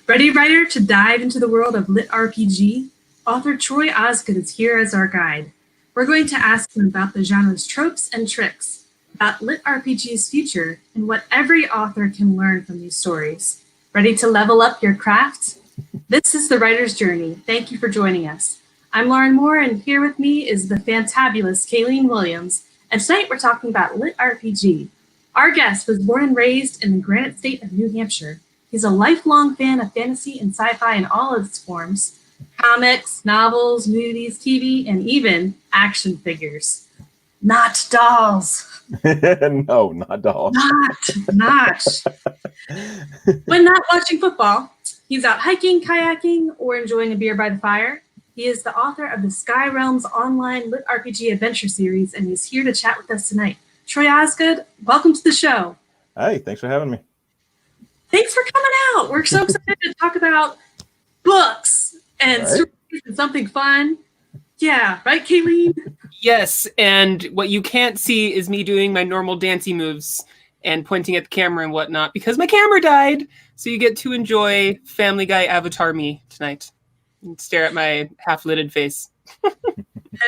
Ready, writer, to dive into the world of LitRPG? Author Troy Osgood is here as our guide. We're going to ask him about the genre's tropes and tricks, about LitRPG's future, and what every author can learn from these stories. Ready to level up your craft? This is The Writer's Journey. Thank you for joining us. I'm Lauren Moore, and here with me is the fantabulous Kayleen Williams, and tonight we're talking about LitRPG. Our guest was born and raised in the Granite State of New Hampshire. He's a lifelong fan of fantasy and sci-fi in all of its forms: comics, novels, movies, TV, and even action figures. Not dolls. No, not dolls. Not. When not watching football, he's out hiking, kayaking, or enjoying a beer by the fire. He is the author of the Sky Realms online LitRPG adventure series, and he's here to chat with us tonight. Troy Osgood, welcome to the show. Hey, thanks for having me. Thanks for coming out. We're so excited to talk about books and stories and something fun. Yeah, right, Kayleen? Yes, and what you can't see is me doing my normal dancey moves and pointing at the camera and whatnot because my camera died. So you get to enjoy Family Guy avatar me tonight and stare at my half-lidded face.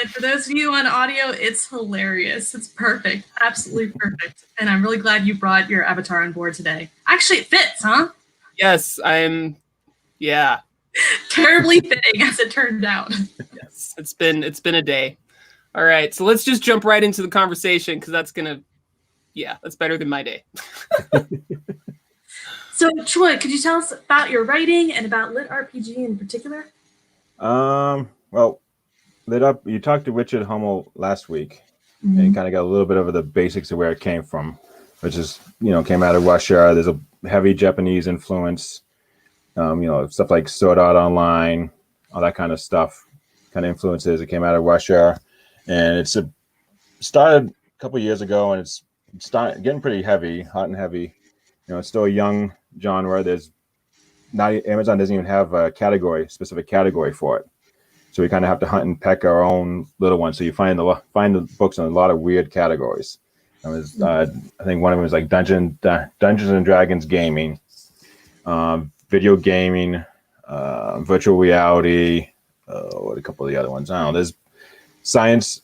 And for those of you on audio, it's hilarious. It's perfect. Absolutely perfect. And I'm really glad you brought your avatar on board today. Actually, it fits, huh? Yes, yeah. Terribly fitting, as it turned out. Yes, it's been a day. All right, so let's just jump right into the conversation because that's better than my day. So, Troy, could you tell us about your writing and about LitRPG in particular? Well, you talked to Richard Hummel last week, and you kind of got a little bit of the basics of where it came from, which is, came out of Russia. There's a heavy Japanese influence, stuff like Sword Art Online, all that kind of stuff, kind of influences. It came out of Russia, and started a couple years ago, and it's started getting pretty heavy, hot and heavy. It's still a young genre. Amazon doesn't even have a specific category for it. So we kind of have to hunt and peck our own little ones. So you find the books in a lot of weird categories. I think one of them was like Dungeons and Dragons gaming, video gaming, virtual reality, what a couple of the other ones. I don't know. There's science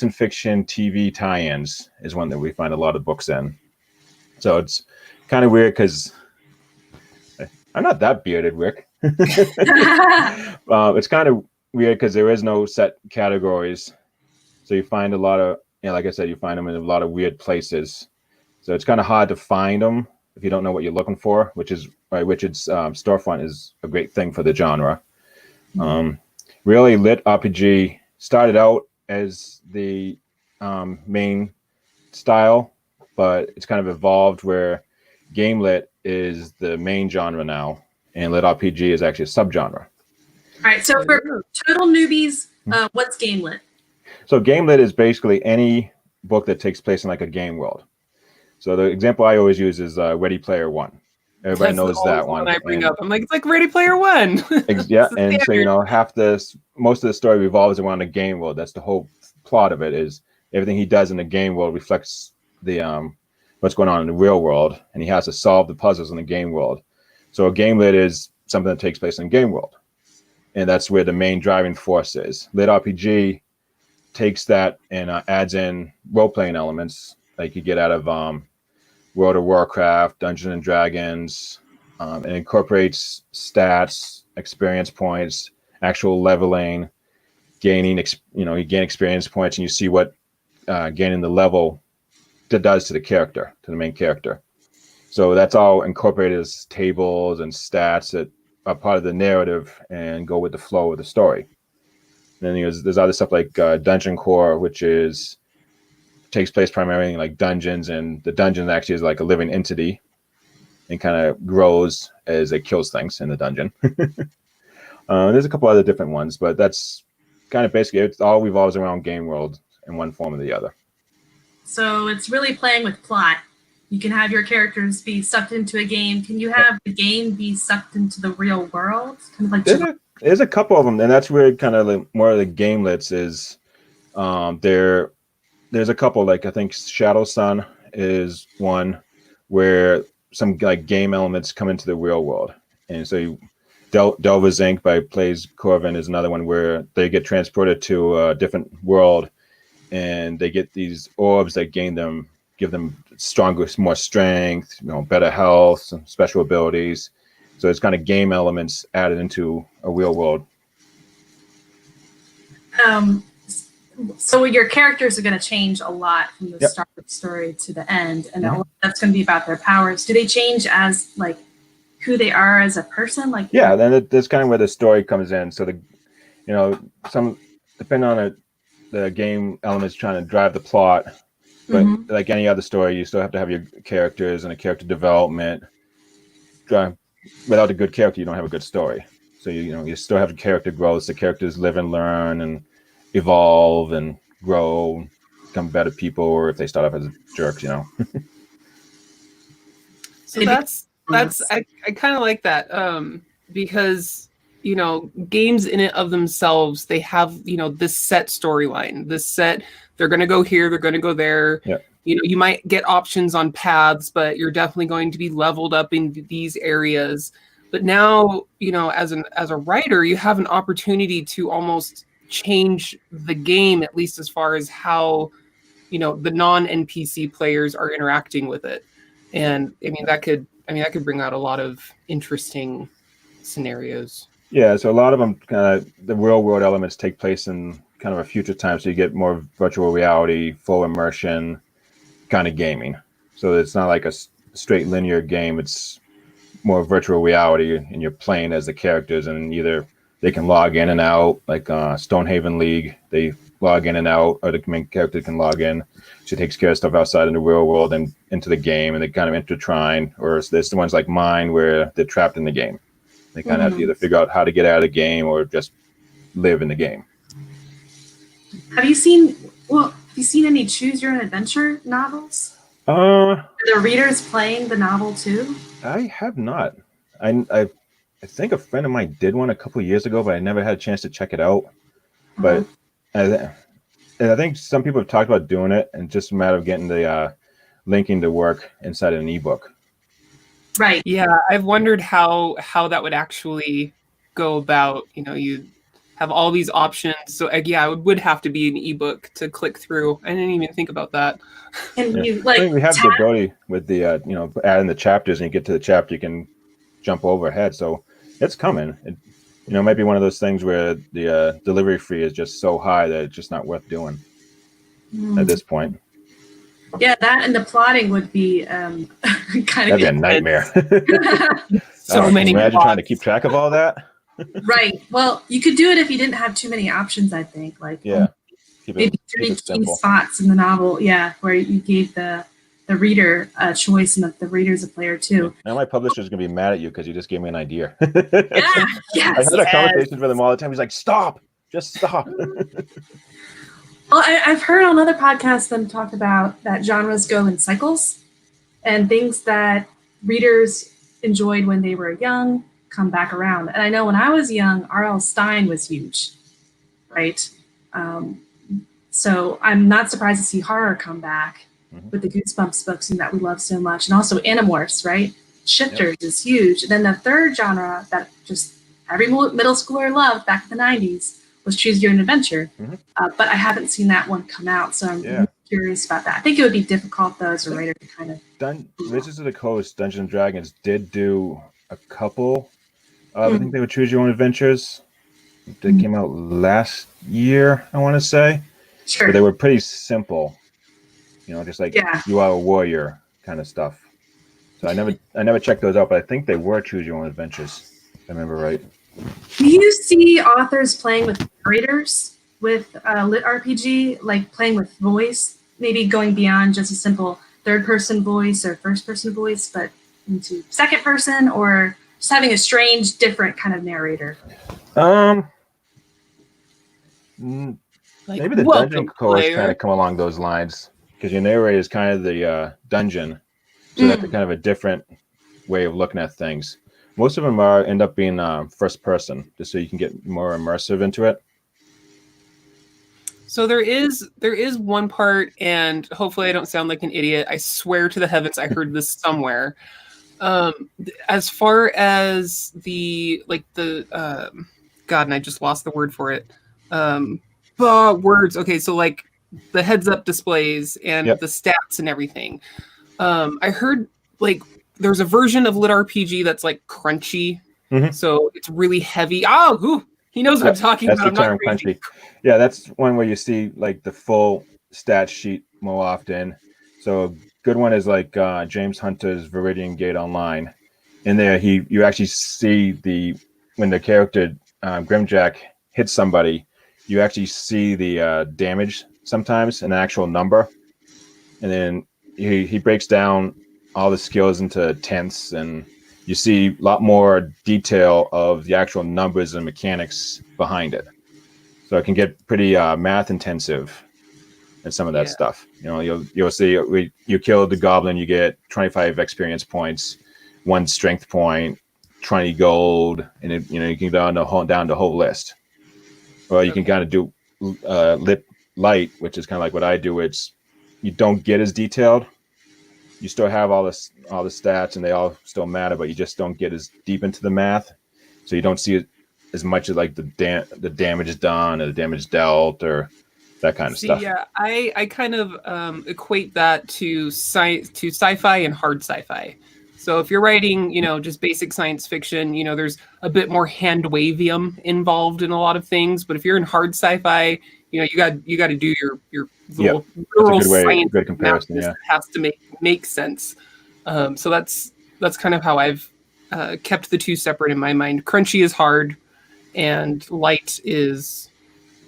and fiction TV tie-ins is one that we find a lot of books in. So it's kind of weird because I'm not that bearded, Rick. It's kind of weird because there is no set categories. So you find a lot of, like I said, you find them in a lot of weird places. So it's kind of hard to find them if you don't know what you're looking for, which is why Richard's storefront is a great thing for the genre. Really, LitRPG started out as the main style, but it's kind of evolved where game lit is the main genre now, and LitRPG is actually a subgenre. All right, so for total newbies, what's game lit? So game lit is basically any book that takes place in like a game world. So the example I always use is Ready Player One. Everybody knows that one. I bring up, I'm like, it's like Ready Player One. Yeah, and so most of the story revolves around a game world. That's the whole plot of it. Is everything he does in the game world reflects the what's going on in the real world, and he has to solve the puzzles in the game world. So a game lit is something that takes place in the game world, and that's where the main driving force is. LitRPG takes that and adds in role-playing elements like you get out of World of Warcraft, Dungeons and Dragons, and incorporates stats, experience points, actual leveling, gaining. You gain experience points, and you see what gaining the level that does to the main character. So that's all incorporated as tables and stats that are part of the narrative and go with the flow of the story. And then there's other stuff like Dungeon Core, which takes place primarily in like dungeons, and the dungeon actually is like a living entity and kind of grows as it kills things in the dungeon. There's a couple other different ones, but that's kind of basically it all revolves around game world in one form or the other. So it's really playing with plot. You can have your characters be sucked into a game. Can you have the game be sucked into the real world? Kind of like there's a couple of them, and that's where kind of like more of the game lits is. There's a couple, like I think Shadow Sun is one where some like game elements come into the real world, And so Delva's Inc. by Plays Corvin is another one where they get transported to a different world, and they get these orbs that give them stronger, more strength, better health, some special abilities. So it's kind of game elements added into a real world. So your characters are going to change a lot from the start of the story to the end, and that's going to be about their powers. Do they change as like who they are as a person? Like then that's kind of where the story comes in. So some depending on the game elements trying to drive the plot, but like any other story, you still have to have your characters and a character development. Without a good character, you don't have a good story. So you still have character growth. The characters live and learn and evolve and grow, become better people, or if they start off as jerks, So that's I kind of like that because games in it of themselves, they have this set storyline, they're going to go here, they're going to go there. You might get options on paths, but you're definitely going to be leveled up in these areas. But now as a writer, you have an opportunity to almost change the game, at least as far as how the non-NPC players are interacting with it. And that could bring out a lot of interesting scenarios. Yeah, so a lot of them the real world elements take place in kind of a future time, so you get more virtual reality, full immersion kind of gaming. So it's not like a straight linear game, it's more virtual reality, and you're playing as the characters, and either they can log in and out, like Stonehaven League, they log in and out, or the main character can log in. She takes care of stuff outside in the real world and into the game, and they kind of intertwine. Or there's the ones like mine where they're trapped in the game. They kind of have to either figure out how to get out of the game or just live in the game. Have you seen any Choose Your Own Adventure novels? Are the readers playing the novel too? I have not. I think a friend of mine did one a couple of years ago, but I never had a chance to check it out. But I think some people have talked about doing it, and just a matter of getting the linking to work inside of an ebook. Right. Yeah, I've wondered how that would actually go about. You have all these options, so it would have to be an ebook to click through. I didn't even think about that. And I think we have the ability with the adding the chapters, and you get to the chapter, you can jump overhead. So it's coming. It might be one of those things where the delivery fee is just so high that it's just not worth doing at this point. Yeah, that and the plotting would be kind of that'd be a nightmare. So many. Imagine trying to keep track of all that. Right. Well, you could do it if you didn't have too many options, I think. Like maybe 3 key spots in the novel, where you gave the reader a choice and the reader's a player too. Now my publisher's gonna be mad at you because you just gave me an idea. Yes. I had a conversation with him all the time. He's like, "Stop! Just stop." Well, I've heard on other podcasts them talk about that genres go in cycles, and things that readers enjoyed when they were young come back around. And I know when I was young, R.L. Stine was huge, right? So I'm not surprised to see horror come back with the Goosebumps books and that we love so much. And also Animorphs, right? Shifters is huge. And then the third genre that just every middle schooler loved back in the 90s was Choose Your Own Adventure. But I haven't seen that one come out, so I'm really curious about that. I think it would be difficult, though, as a writer to kind of... Wizards of the Coast, Dungeons and Dragons did do a couple. I think they were Choose Your Own Adventures. They came out last year, I want to say. Sure. But they were pretty simple. Just like you are a warrior kind of stuff. So I never checked those out, but I think they were Choose Your Own Adventures, if I remember right. Do you see authors playing with narrators with LitRPG, like playing with voice, maybe going beyond just a simple third-person voice or first-person voice, but into second person, or just having a strange, different kind of narrator? Maybe the dungeon cores kind of come along those lines, because your narrator is kind of the dungeon, so that's kind of a different way of looking at things. Most of them end up being first person, just so you can get more immersive into it. So there is one part, and hopefully I don't sound like an idiot. I swear to the heavens I heard this somewhere. As far as the God, and I just lost the word for it. Words. Okay, so like the heads-up displays and Yep. the stats and everything. I heard like there's a version of LitRPG that's like crunchy, so it's really heavy. He knows what I'm talking That's about. the I'm term, not crazy. crunchy. Yeah, that's one where you see like the full stat sheet more often. So a good one is like James Hunter's Viridian Gate Online. In there, you actually see when the character Grimjack hits somebody, you actually see the damage sometimes, an actual number, and then he breaks down all the skills into tenths, and you see a lot more detail of the actual numbers and mechanics behind it. So it can get pretty math intensive and some of that stuff. You'll see you kill the goblin, you get 25 experience points, 1 strength point, 20 gold, and you can go down the whole list. Or you can kind of do light, which is kind of like what I do. It's you don't get as detailed. You still have all the stats, and they all still matter, but you just don't get as deep into the math. So you don't see it as much as like the damage done or the damage dealt or that kind of stuff. Yeah, I kind of equate that to sci-fi and hard sci-fi. So if you're writing, just basic science fiction, there's a bit more hand wavium involved in a lot of things. But if you're in hard sci-fi, you got to do your little rural science. Good comparison. Yeah, it has to make sense. So that's kind of how I've kept the two separate in my mind. Crunchy is hard, and light is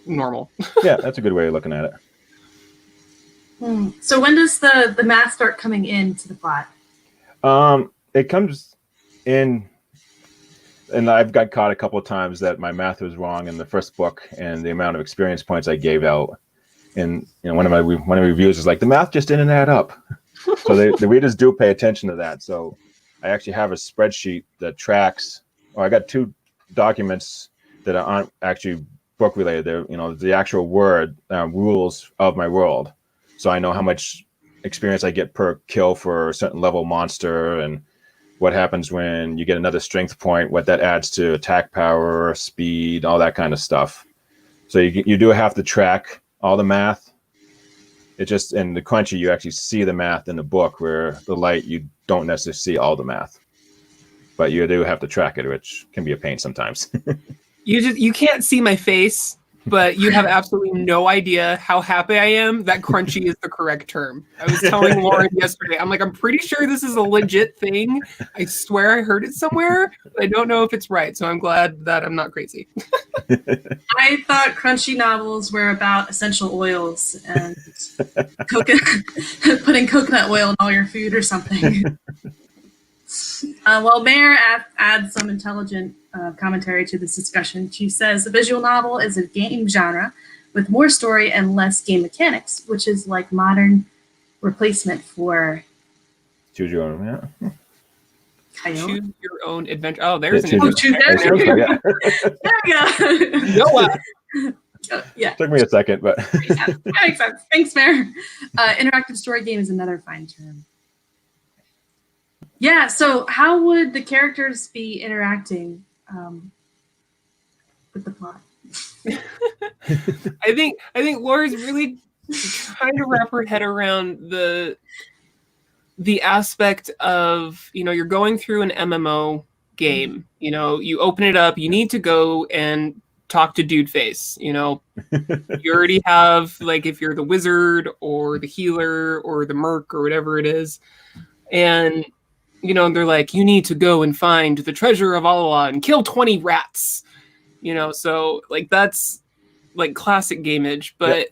normal. Yeah, that's a good way of looking at it. So when does the math start coming into the plot? It comes in, and I've got caught a couple of times that my math was wrong in the first book, and the amount of experience points I gave out. And one of my reviews is like, the math just didn't add up. So the readers do pay attention to that. So I actually have a spreadsheet that tracks. I got 2 documents that aren't actually book related. They're the actual word rules of my world. So I know how much experience I get per kill for a certain level monster, and what happens when you get another strength point, what that adds to attack power, speed, all that kind of stuff. So you do have to track all the math. It just, in the crunchy, you actually see the math in the book, where the light, you don't necessarily see all the math, but you do have to track it, which can be a pain sometimes. You can't see my face, but you have absolutely no idea how happy I am that crunchy is the correct term. I was telling Lauren yesterday, I'm like, I'm pretty sure this is a legit thing. I swear I heard it somewhere, but I don't know if it's right. So I'm glad that I'm not crazy. I thought crunchy novels were about essential oils and putting coconut oil in all your food or something. Well, Mayor adds some intelligent commentary to this discussion. She says a visual novel is a game genre with more story and less game mechanics, which is like modern replacement for Choose your own. Yeah. Choose your own adventure. Oh, there's an adventure. There we go. Noah. Yeah. Took me a second, but yeah, that makes sense. Thanks, Mayor. Interactive story game is another fine term. Yeah, so how would the characters be interacting with the plot? I think Laura's really trying to wrap her head around the aspect of, you're going through an MMO game. You open it up, you need to go and talk to Dude Face. You already have, like, if you're the wizard or the healer or the merc or whatever it is, and they're like, you need to go and find the treasure of Allah and kill 20 rats. So like that's like classic gameage, but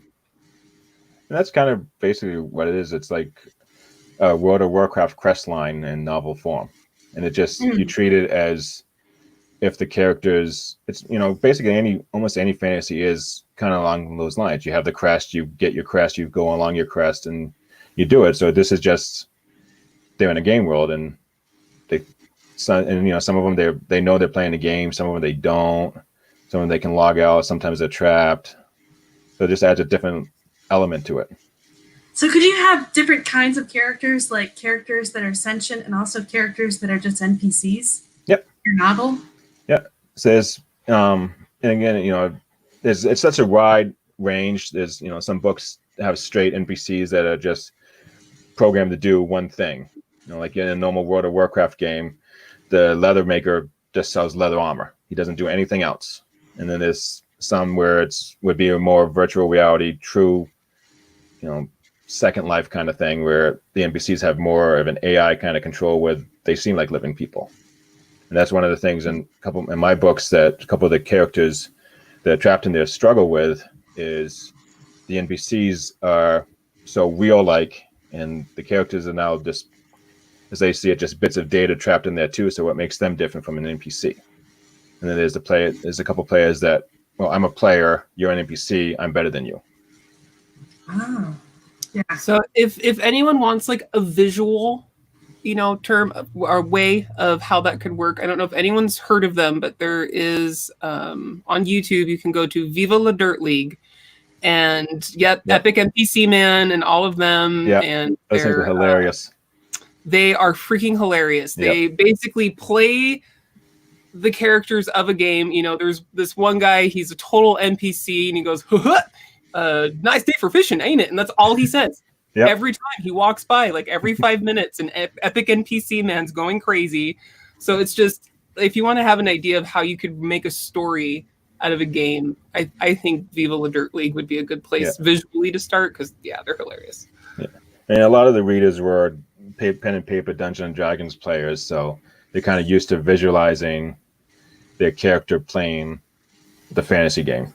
and that's kind of basically what it is. It's like a World of Warcraft quest line in novel form, and it just you treat it as if the characters. It's basically almost any fantasy is kind of along those lines. You have the crest, you get your crest, you go along your crest, and you do it. So this is just they're in a game world, and some of them they know they're playing the game, some of them they don't, some of them they can log out, sometimes they're trapped, so it just adds a different element to it. So could you have different kinds of characters, like characters that are sentient and also characters that are just NPCs? Yep. Your novel? Yep. So there's, and again, it's such a wide range. There's, some books have straight NPCs that are just programmed to do one thing. Like in a normal World of Warcraft game, the leather maker just sells leather armor. He doesn't do anything else. And then there's some where would be a more virtual reality, true, Second Life kind of thing, where the NPCs have more of an AI kind of control, where they seem like living people. And that's one of the things in my books that a couple of the characters that are trapped in there struggle with is the NPCs are so real-like, and the characters are now just, as they see it, just bits of data trapped in there too. So what makes them different from an NPC? And then there's a couple players that, well, I'm a player, you're an NPC, I'm better than you. Oh, yeah. So if anyone wants like a visual, term or way of how that could work, I don't know if anyone's heard of them, but there is on YouTube, you can go to Viva La Dirt League, and Epic NPC Man and all of them, and those things are hilarious. They are freaking hilarious. They basically play the characters of a game. There's this one guy, he's a total NPC, and he goes, nice day for fishing, ain't it? And that's all he says. Yep. Every time he walks by, like every 5 minutes, an Epic NPC man's going crazy. So it's just, if you want to have an idea of how you could make a story out of a game, I think Viva La Dirt League would be a good place visually to start, because they're hilarious. Yeah. And a lot of the readers were pen and paper Dungeons and Dragons players, so they're kind of used to visualizing their character playing the fantasy game.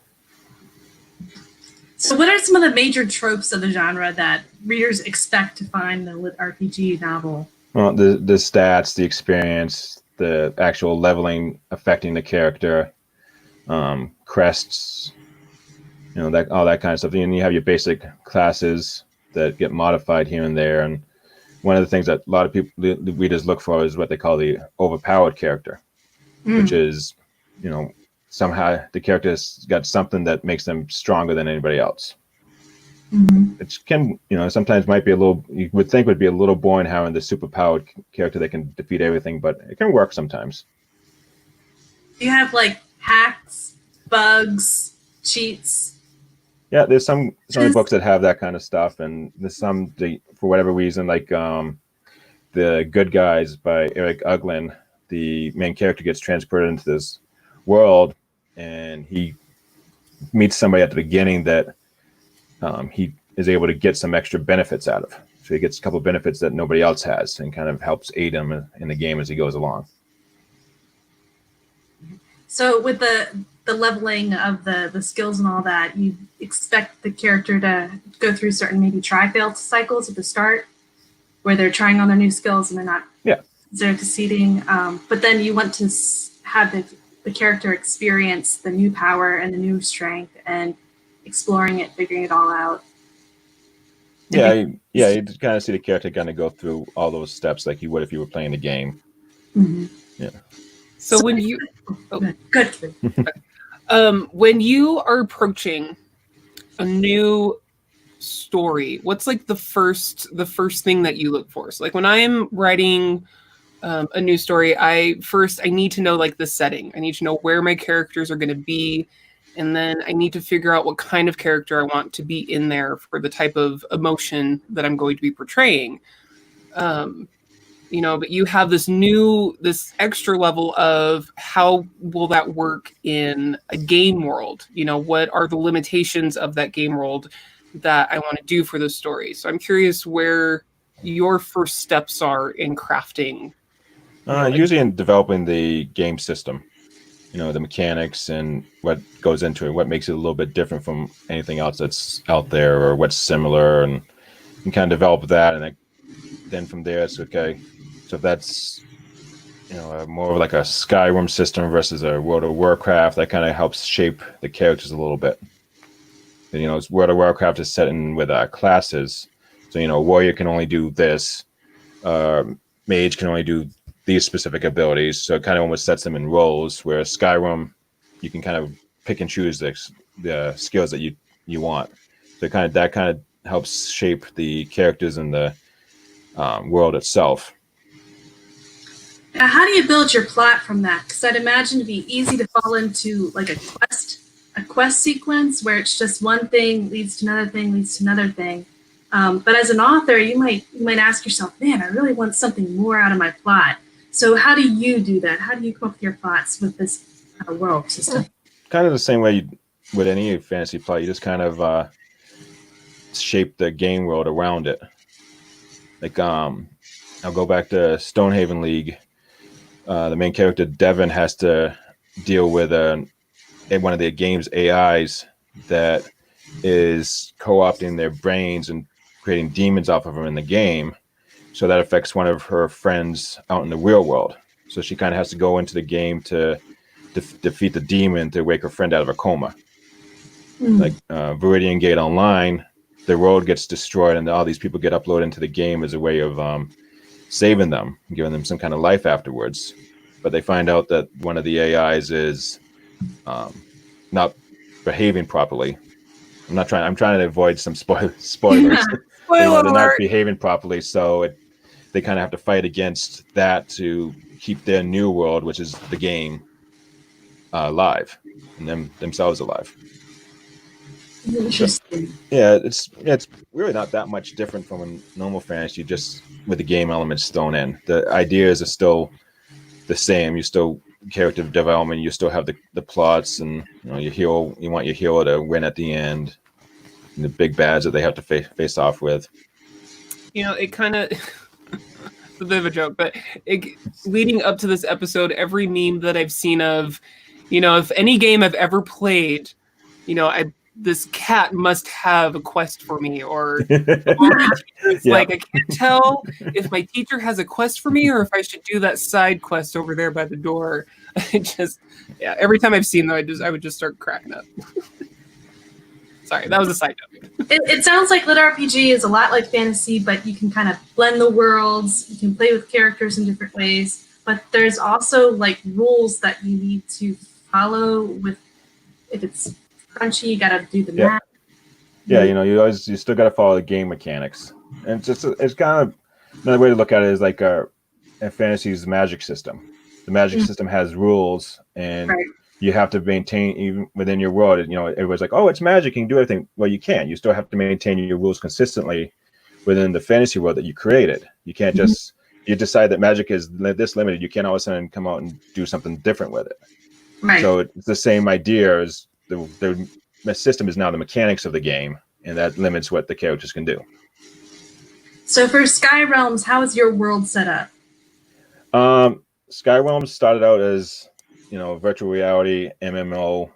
So what are some of the major tropes of the genre that readers expect to find in a LitRPG novel? Well, the stats, the experience, the actual leveling affecting the character, crests, all that kind of stuff. And you have your basic classes that get modified here and there. And one of the things that a lot of people, the readers, look for is what they call the overpowered character, which is, somehow the character's got something that makes them stronger than anybody else. It can, sometimes might be you would think would be a little boring having the superpowered character that can defeat everything, but it can work sometimes. You have like hacks, bugs, cheats. Yeah, there's some books that have that kind of stuff, and there's some for whatever reason, like The Good Guys by Eric Uglin, the main character gets transported into this world, and he meets somebody at the beginning that he is able to get some extra benefits out of. So he gets a couple of benefits that nobody else has, and kind of helps aid him in the game as he goes along. So with the leveling of the skills and all that, you expect the character to go through certain maybe try-fail cycles at the start, where they're trying on their new skills and they're succeeding. But then you want to have the character experience the new power and the new strength and exploring it, figuring it all out. You kind of see the character kind of go through all those steps like you would if you were playing the game. Yeah. So when you good. When you are approaching a new story, what's like the first thing that you look for? So like when I am writing a new story, I need to know like the setting. I need to know where my characters are going to be, and then I need to figure out what kind of character I want to be in there for the type of emotion that I'm going to be portraying. But you have this extra level of how will that work in a game world? What are the limitations of that game world that I want to do for the story? So I'm curious where your first steps are in crafting. Usually in developing the game system, the mechanics and what goes into it, what makes it a little bit different from anything else that's out there, or what's similar, and you kind of develop that, and then from there it's okay. So if that's more like a Skyrim system versus a World of Warcraft, that kind of helps shape the characters a little bit. And, World of Warcraft is set in with classes, so warrior can only do this, mage can only do these specific abilities, so it kind of almost sets them in roles. Where Skyrim, you can kind of pick and choose the skills that you want. So that kind of helps shape the characters in the world itself. Now, how do you build your plot from that? Because I'd imagine it'd be easy to fall into like a quest sequence where it's just one thing leads to another thing leads to another thing. But as an author, you might ask yourself, man, I really want something more out of my plot. So how do you do that? How do you come up with your plots with this world system? Kind of the same way with any fantasy plot. You just kind of shape the game world around it. Like I'll go back to Stonehaven League. The main character Devin has to deal with one of the game's AIs that is co-opting their brains and creating demons off of them in the game. So that affects one of her friends out in the real world. So she kind of has to go into the game to defeat the demon to wake her friend out of a coma. Like Viridian Gate Online, the world gets destroyed and all these people get uploaded into the game as a way of saving them, giving them some kind of life afterwards. But they find out that one of the AIs is not behaving properly. I'm trying to avoid some spoilers. They're not behaving properly, so they kind of have to fight against that to keep their new world, which is the game, alive, and themselves alive. Interesting. So, yeah, it's really not that much different from a normal fantasy, just with the game elements thrown in. The ideas are still the same. You still character development. You still have the plots, and you want your hero to win at the end. And the big bads that they have to face off with. It kind of it's a bit of a joke, but leading up to this episode, every meme that I've seen of, if any game I've ever played, this cat must have a quest for me, or it's like I can't tell if my teacher has a quest for me or if I should do that side quest over there by the door. Every time I've seen that, I would just start cracking up. Sorry, that was a side note. It sounds like LitRPG is a lot like fantasy, but you can kind of blend the worlds. You can play with characters in different ways, but there's also like rules that you need to follow. If it's crunchy, you got to do the math. Yeah, you still got to follow the game mechanics, and it's kind of another way to look at it is like a fantasy's magic system. The magic system has rules, and you have to maintain even within your world. Everybody's like, "Oh, it's magic, you can do everything." Well, you can't. You still have to maintain your rules consistently within the fantasy world that you created. You can't just you decide that magic is this limited. You can't all of a sudden come out and do something different with it. Right. So it's the same idea as the system is now the mechanics of the game, and that limits what the characters can do. So for Sky Realms, how is your world set up? Sky Realms started out as virtual reality MMO,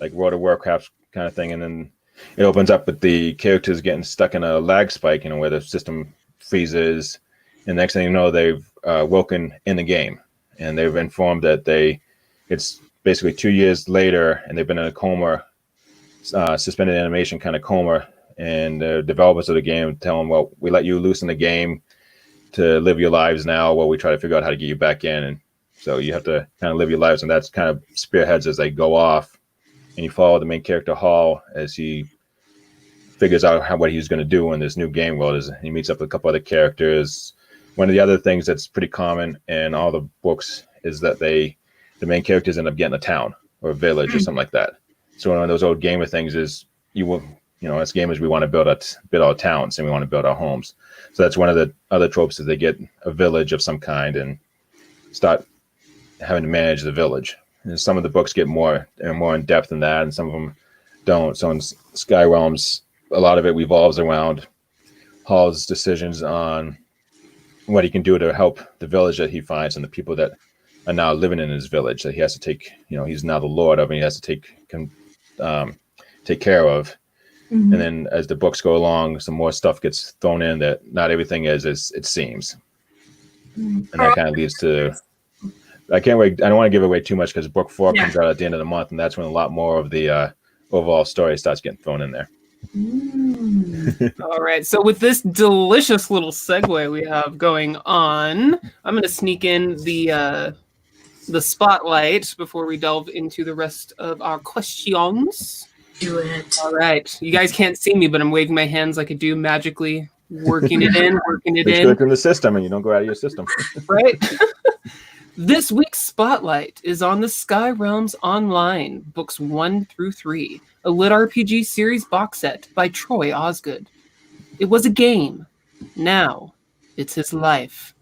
like World of Warcraft kind of thing, and then it opens up with the characters getting stuck in a lag spike, where the system freezes, and the next thing you know, they've woken in the game, and they've informed that it's basically 2 years later, and they've been in a coma, suspended animation kind of coma, and the developers of the game tell them, well, we let you loose in the game to live your lives now while we try to figure out how to get you back in, and so you have to kind of live your lives, and that's kind of spearheads as they go off, and you follow the main character Hall as he figures out what he's going to do in this new game world. As he meets up with a couple other characters. One of the other things that's pretty common in all the books is that the main characters end up getting a town or a village or something like that. So one of those old gamer things is as gamers we want to build our towns and we want to build our homes. So that's one of the other tropes, is they get a village of some kind and start having to manage the village. And some of the books get more in depth than that, and some of them don't. So in Sky Realms, a lot of it revolves around Hall's decisions on what he can do to help the village that he finds and the people that are now living in his village that he has to take. He's now the lord of, and he has to take care of. And then as the books go along, some more stuff gets thrown in that not everything is as it seems, and that kind of leads to. I can't wait. I don't want to give away too much because book 4 comes out at the end of the month, and that's when a lot more of the overall story starts getting thrown in there. All right. So with this delicious little segue we have going on, I'm going to sneak in the spotlight before we delve into the rest of our questions. Do it. All right. You guys can't see me, but I'm waving my hands like I do magically, working it in. Make sure it's in the system and you don't go out of your system. Right? This week's spotlight is on the Sky Realms Online, books 1 through 3, a LitRPG series box set by Troy Osgood. It was a game. Now, it's his life.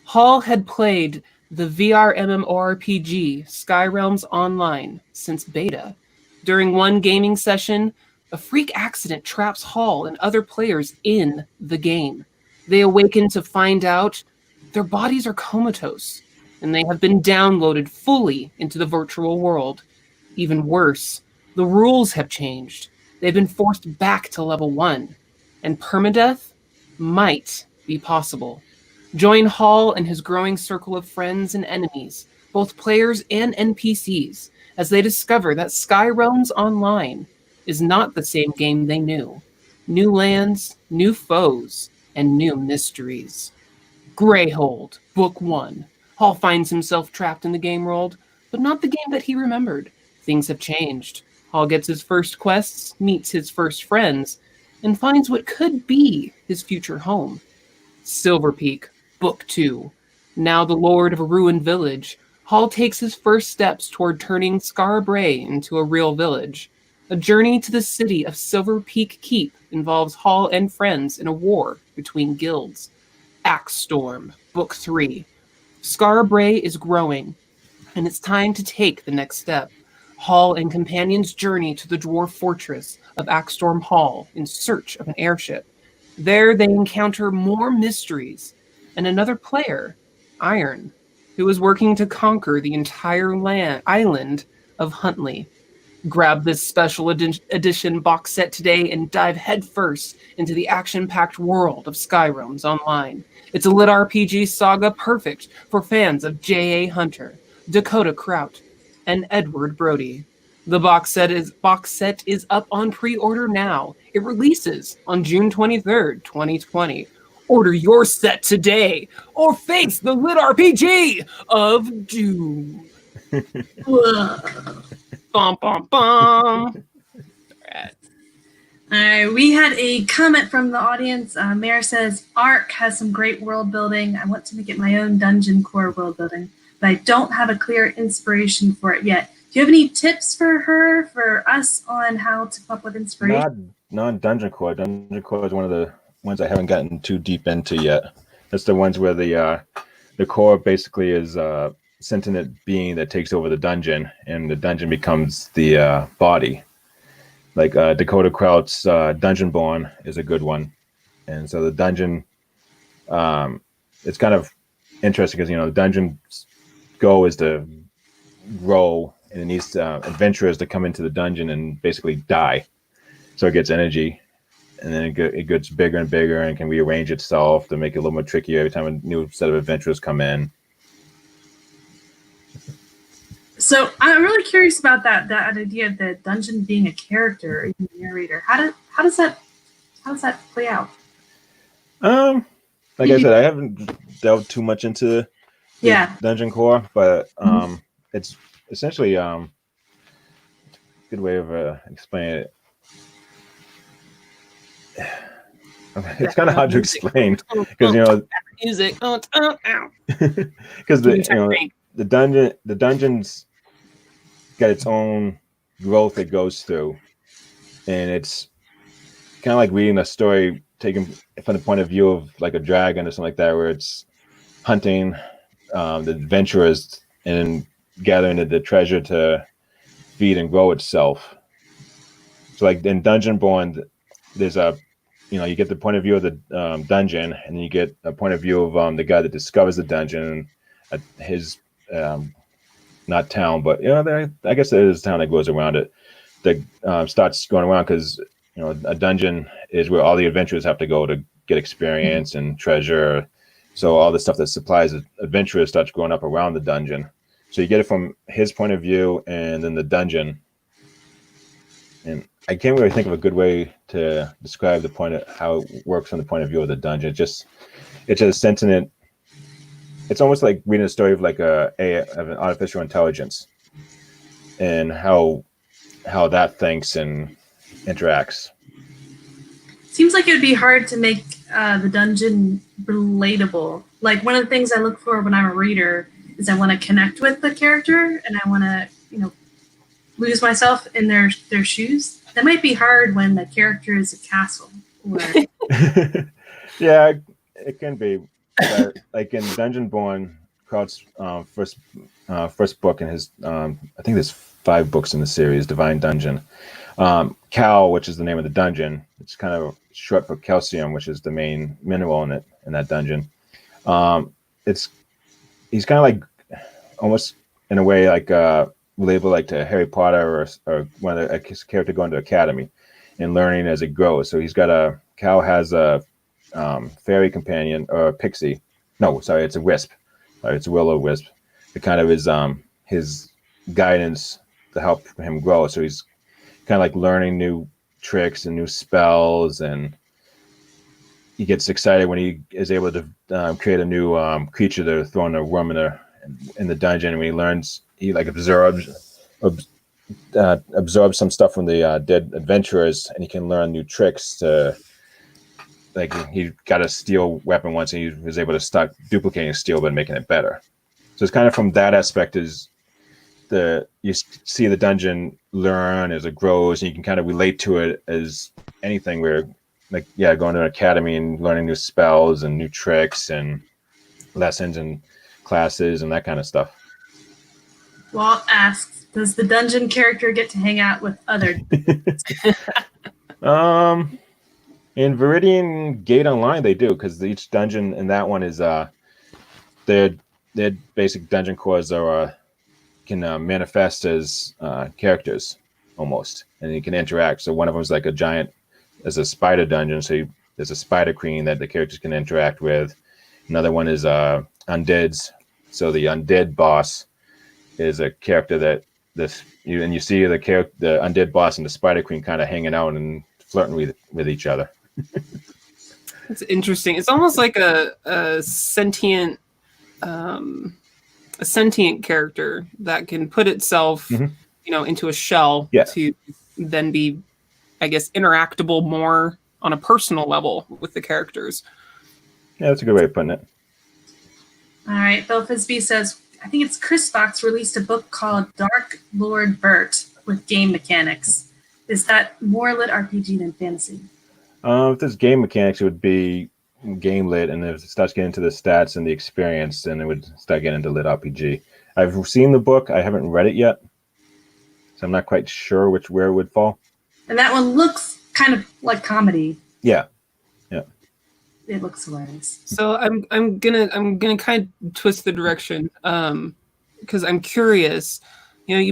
Hall had played the VR MMORPG Sky Realms Online since beta. During one gaming session, a freak accident traps Hall and other players in the game. They awaken to find out their bodies are comatose, and they have been downloaded fully into the virtual world. Even worse, the rules have changed. They've been forced back to level 1, and permadeath might be possible. Join Hall and his growing circle of friends and enemies, both players and NPCs, as they discover that Sky Realms Online is not the same game they knew. New lands, new foes, and new mysteries. Greyhold, Book 1. Hall finds himself trapped in the game world, but not the game that he remembered. Things have changed. Hall gets his first quests, meets his first friends, and finds what could be his future home. Silver Peak, Book 2. Now the lord of a ruined village, Hall takes his first steps toward turning Scarbray into a real village. A journey to the city of Silver Peak Keep involves Hall and friends in a war between guilds. Axe Storm, Book 3. Scarbray is growing, and it's time to take the next step. Hall and companions journey to the dwarf fortress of Axstorm Hall in search of an airship. There they encounter more mysteries and another player, Iron, who is working to conquer the entire island of Huntley. Grab this special edition box set today and dive headfirst into the action-packed world of Sky Realms Online. It's a LitRPG saga perfect for fans of J.A. Hunter, Dakota Kraut, and Edward Brody. The box set is up on pre-order now. It releases on June 23rd, 2020. Order your set today, or face the LitRPG of doom. Bum, bum, bum. We had a comment from the audience. Mayor says, Ark has some great world building. I want to make it my own dungeon core world building, but I don't have a clear inspiration for it yet. Do you have any tips for us on how to come up with inspiration? Not dungeon core. Dungeon core is one of the ones I haven't gotten too deep into yet. That's the ones where the core basically is a sentient being that takes over the dungeon, and the dungeon becomes the body. Like Dakota Kraut's Dungeonborn is a good one. And so the dungeon, it's kind of interesting because, the dungeon's goal is to grow, and it needs adventurers to come into the dungeon and basically die. So it gets energy, and then it gets bigger and bigger and can rearrange itself to make it a little more tricky every time a new set of adventurers come in. So I'm really curious about that idea of the dungeon being a character or even a narrator. How does that play out? Like I said, I haven't delved too much into the dungeon core, but it's essentially a good way of explaining it. It's kind of hard to explain because music. Because the dungeon's got its own growth it goes through, and it's kind of like reading a story taken from the point of view of like a dragon or something like that, where it's hunting the adventurers and gathering the treasure to feed and grow itself. So like in Dungeonborn, there's you get the point of view of the dungeon, and then you get a point of view of the guy that discovers the dungeon at his not town, but I guess there is a town that goes around it that starts going around, because a dungeon is where all the adventurers have to go to get experience and treasure. So all the stuff that supplies adventurers starts growing up around the dungeon. So you get it from his point of view, and then the dungeon. And I can't really think of a good way to describe the point of how it works from the point of view of the dungeon. It's a sentient. It's almost like reading a story of like of an artificial intelligence, and how how that thinks and interacts. Seems like it would be hard to make the dungeon relatable. Like one of the things I look for when I'm a reader is I want to connect with the character and I want to, lose myself in their shoes. That might be hard when the character is a castle. Or... Yeah, it can be. Like in Dungeonborn, Kraut's first book in his, I think there's 5 books in the series, Divine Dungeon. Cal, which is the name of the dungeon, it's kind of short for calcium, which is the main mineral in that dungeon. He's kind of like almost in a way like labeled like to Harry Potter or one of a character going to academy and learning as it grows. So Cal has a fairy companion or a pixie. No, sorry, it's a wisp. Sorry, it's a will-o-wisp. It kind of is his guidance to help him grow. So he's kind of like learning new tricks and new spells, and he gets excited when he is able to create a new creature to throw in a worm in the dungeon. When he learns, he like absorbs some stuff from the dead adventurers, and he can learn new tricks to. Like he got a steel weapon once, and he was able to start duplicating steel but making it better. So it's kind of from that aspect is you see the dungeon learn as it grows, and you can kind of relate to it as anything where, like, going to an academy and learning new spells and new tricks and lessons and classes and that kind of stuff. Walt asks, does the dungeon character get to hang out with other? In Viridian Gate Online, they do, because each dungeon in that one is their basic dungeon cores can manifest as characters almost, and you can interact. So one of them is like there's a spider dungeon, so there's a spider queen that the characters can interact with. Another one is undeads. So the undead boss is a character that you see the undead boss and the spider queen kind of hanging out and flirting with each other. It's interesting. It's almost like a sentient character that can put itself, into a shell to then be, I guess, interactable more on a personal level with the characters. Yeah, that's a good way of putting it. All right, Bill Fisby says, I think it's Chris Fox released a book called Dark Lord Bert with game mechanics. Is that more LitRPG than fantasy? If there's game mechanics, it would be game lit, and if it starts getting into the stats and the experience, then it would start getting into LitRPG. I've seen the book, I haven't read it yet, so I'm not quite sure where it would fall. And that one looks kind of like comedy. Yeah. It looks hilarious. So I'm gonna kind of twist the direction, because I'm curious. I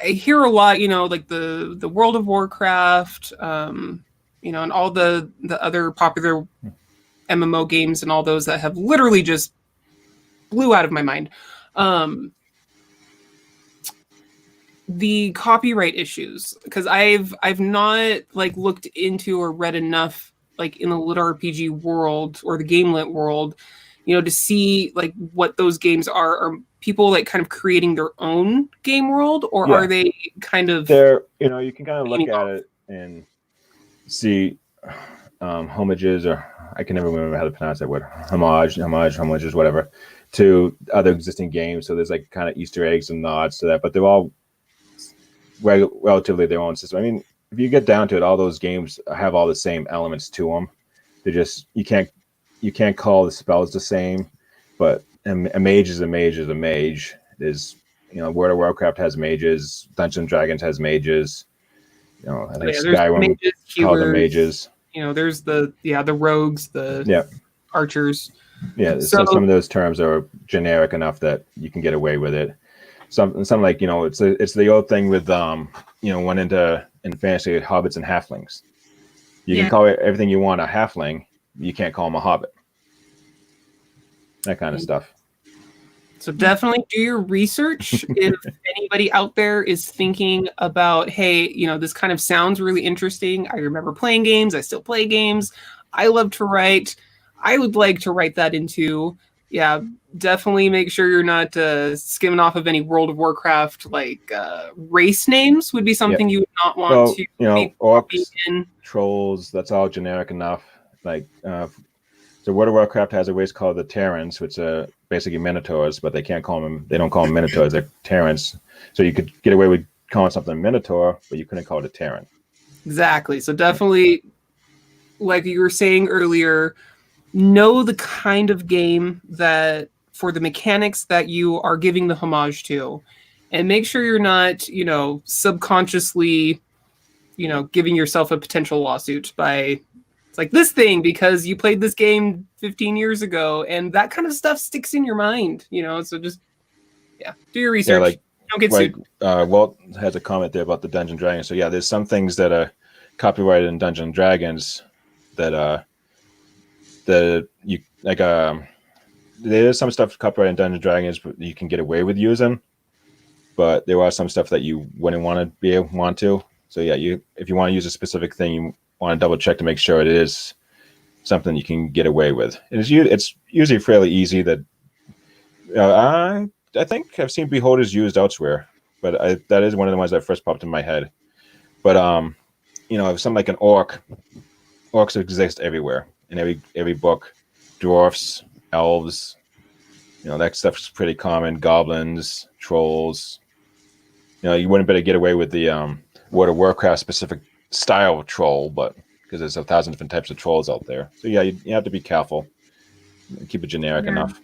hear a lot, like the World of Warcraft, and all the other popular MMO games and all those that have literally just blew out of my mind. The copyright issues, because I've not looked into or read enough in the LitRPG world or the game lit world, to see what those games are. Are people kind of creating their own game world, or are they kind of you can kind of look at it and see homages, or I can never remember how to pronounce that word, homages, whatever, to other existing games. So there's kind of Easter eggs and nods to that, but they're all relatively their own system. I mean, if you get down to it, all those games have all the same elements to them. They just you can't call the spells the same, but a mage is a mage is a mage. There's World of Warcraft has mages, Dungeons and Dragons has mages. I think Skyrim called them mages. There's the rogues, the archers. Yeah, so some of those terms are generic enough that you can get away with it. Some it's the old thing with went into in fantasy hobbits and halflings. You can call it everything you want a halfling, you can't call them a hobbit. That kind of stuff. So definitely do your research. If anybody out there is thinking about, hey, this kind of sounds really interesting. I remember playing games. I still play games. I love to write. I would like to write that into yeah, definitely make sure you're not skimming off of any World of Warcraft race names would be something you would not want to be orcs, in. trolls, that's all generic enough. So World of Warcraft has a race called the Terrans, which are basically Minotaurs, but they don't call them Minotaurs, they're Terrans. So you could get away with calling something a Minotaur, but you couldn't call it a Terran. Exactly. So definitely, like you were saying earlier, know the kind of game that for the mechanics that you are giving the homage to, and make sure you're not, subconsciously, giving yourself a potential lawsuit by it's like this thing because you played this game 15 years ago, and that kind of stuff sticks in your mind, so just do your research. Don't get sued. Walt has a comment there about the Dungeons and Dragons. So there's some things that are copyrighted in Dungeons and Dragons that there's some stuff copyrighted in Dungeons and Dragons but you can get away with using, but there are some stuff that you wouldn't want to. So if you want to use a specific thing, you want to double check to make sure it is something you can get away with. And it's usually fairly easy. That I think I've seen Beholders used elsewhere, but that is one of the ones that first popped in my head. But something like an orc, orcs exist everywhere in every book. Dwarfs, elves, that stuff's pretty common. Goblins, trolls. You wouldn't better get away with the World of Warcraft specific style of troll, but because there's 1,000 different types of trolls out there. So you have to be careful. Keep it generic enough.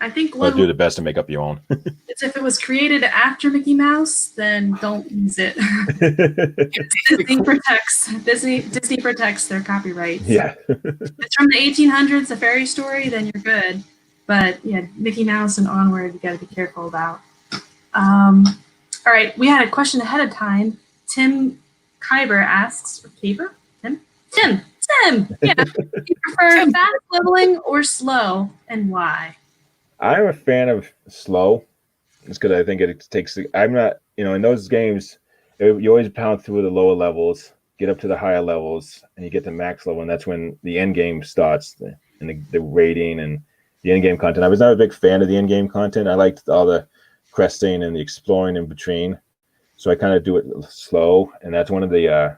I think but do the best to make up your own. It's if it was created after Mickey Mouse, then don't use it. Disney protects their copyrights. Yeah. If it's from the 1800s, a fairy story, then you're good. But Mickey Mouse and onward, you got to be careful about. All right, we had a question ahead of time. Tim Kyber asks, Tim, yeah, do you prefer fast leveling or slow, and why? I'm a fan of slow. It's because I think it takes. I'm not, in those games, you always pound through the lower levels, get up to the higher levels, and you get to max level, and that's when the end game starts, and the rating and the end game content. I was not a big fan of the end game content. I liked all the questing and the exploring in between, so I kind of do it slow, and that's one of the